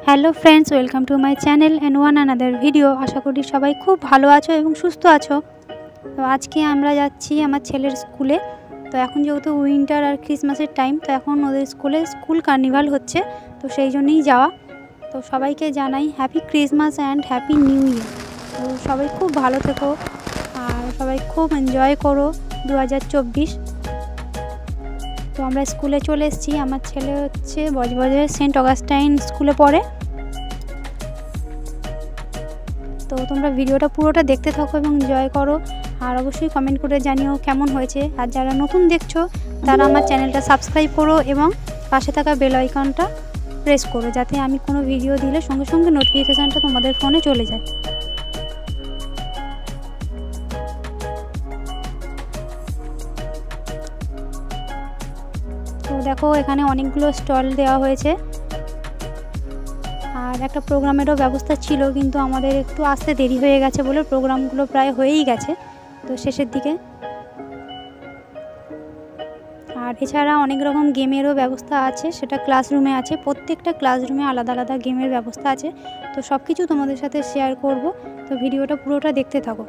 Hello friends, welcome to my channel and one another video. আশা করি সবাই খুব ভালো আছো এবং সুস্থ আছো। তো আজকে আমরা যাচ্ছি আমার ছেলের স্কুলে। তো এখন যেহেতু উইন্টার আর ক্রিসমাসের টাইম, তো এখন ওদের স্কুল কার্নিভাল হচ্ছে, তো সেই জন্যই যাওয়া। তো সবাইকে জানাই happy Christmas and happy new year. তো সবাই খুব ভালো থেকো আর সবাই খুব এনজয় করো 2024। তো আমরা স্কুলে চলে এসেছি। আমার ছেলে হচ্ছে বজবজের সেন্ট অগাস্টাইন স্কুলে পড়ে। তো তোমরা ভিডিওটা পুরোটা দেখতে থাকো এবং এনজয় করো, আর অবশ্যই কমেন্ট করে জানিও কেমন হয়েছে। আর যারা নতুন দেখছো তারা আমার চ্যানেলটা সাবস্ক্রাইব করো এবং পাশে থাকা বেল আইকনটা প্রেস করো, যাতে আমি কোনো ভিডিও দিলে সঙ্গে সঙ্গে নোটিফিকেশানটা তোমাদের ফোনে চলে যায়। তো দেখো, এখানে অনেকগুলো স্টল দেওয়া হয়েছে আর একটা প্রোগ্রামেরও ব্যবস্থা ছিল, কিন্তু আমাদের একটু আসতে দেরি হয়ে গেছে বলে প্রোগ্রামগুলো প্রায় হয়েই গেছে তো শেষের দিকে। আর এছাড়া অনেক রকম গেমেরও ব্যবস্থা আছে, সেটা ক্লাসরুমে আছে। প্রত্যেকটা ক্লাসরুমে আলাদা আলাদা গেমের ব্যবস্থা আছে। তো সব কিছু তোমাদের সাথে শেয়ার করব, তো ভিডিওটা পুরোটা দেখতে থাকো।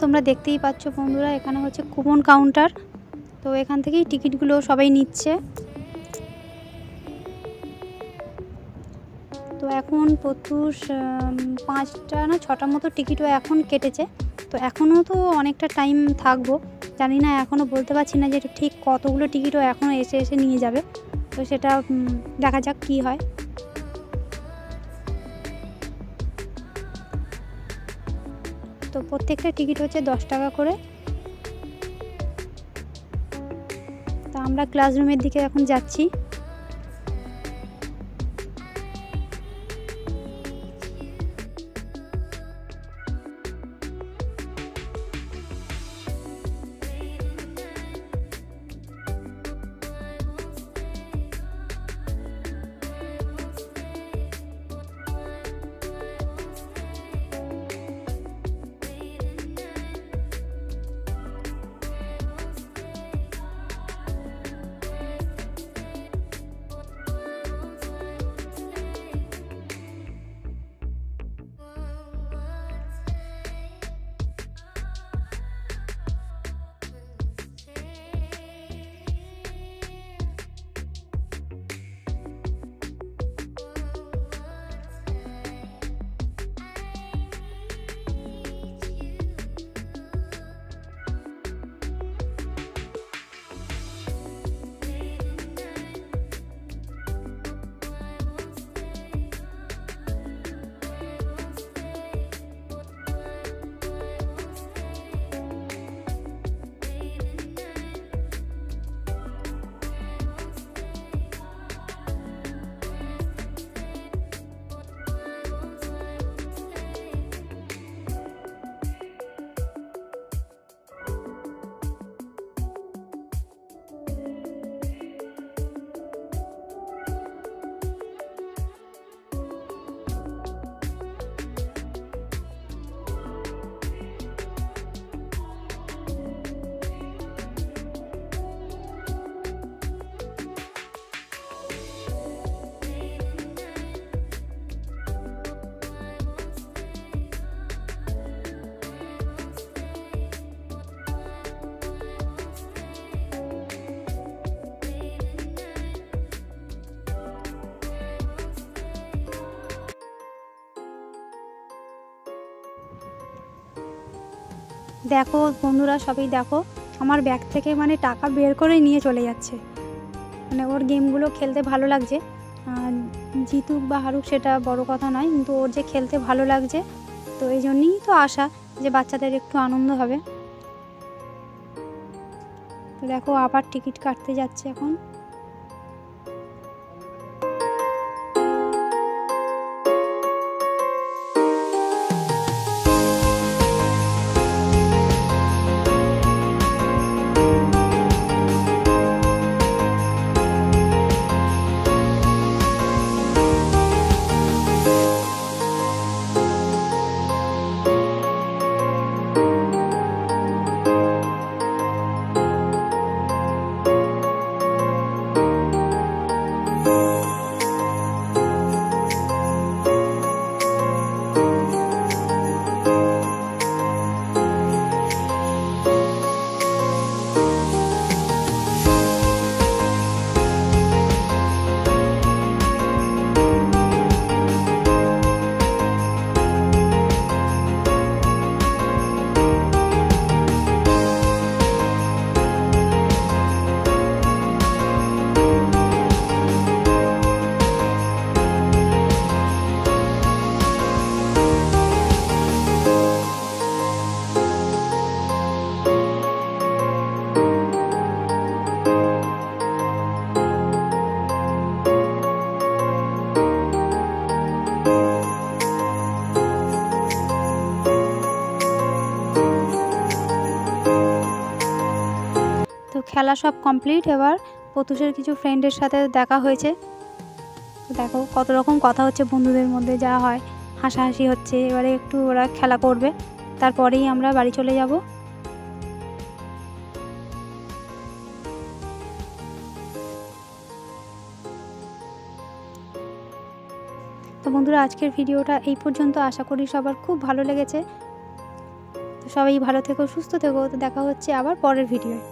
তোমরা দেখতেই পাচ্ছ বন্ধুরা, এখানে হচ্ছে কুপন কাউন্টার। তো এখান থেকেই টিকিটগুলো সবাই নিচ্ছে। তো এখন প্রচুর 5টা না 6টা মতো টিকিটও এখন কেটেছে। তো এখনও তো অনেকটা টাইম থাকবো, জানি না, এখনও বলতে পারছি না যে ঠিক কতগুলো টিকিটও এখনও এসে নিয়ে যাবে। তো সেটা দেখা যাক কি হয়। তো প্রত্যেকটা টিকিট হচ্ছে 10 টাকা করে। তো আমরা ক্লাসরুমের দিকে এখন যাচ্ছি। দেখো বন্ধুরা, সবাই দেখো, আমার ব্যাগ থেকে মানে টাকা বের করে নিয়ে চলে যাচ্ছে। মানে ওর গেমগুলো খেলতে ভালো লাগছে, জিতুক বা হারুক সেটা বড় কথা নয়, কিন্তু ওর যে খেলতে ভালো লাগছে, তো এই জন্যই তো আশা যে বাচ্চাদের একটু আনন্দ হবে। তো দেখো আবার টিকিট কাটতে যাচ্ছে এখন। খেলা সব কমপ্লিট। এবার প্রত্যুষের কিছু ফ্রেন্ডের সাথে দেখা হয়েছে। দেখো কত রকম কথা হচ্ছে বন্ধুদের মধ্যে, যা হয় হাসাহাসি হচ্ছে। এবারে একটু ওরা খেলা করবে, তারপরেই আমরা বাড়ি চলে যাব। তো বন্ধুরা, আজকের ভিডিওটা এই পর্যন্ত। আশা করি সবার খুব ভালো লেগেছে। তো সবাই ভালো থেকো, সুস্থ থেকো। তো দেখা হচ্ছে আবার পরের ভিডিওয়।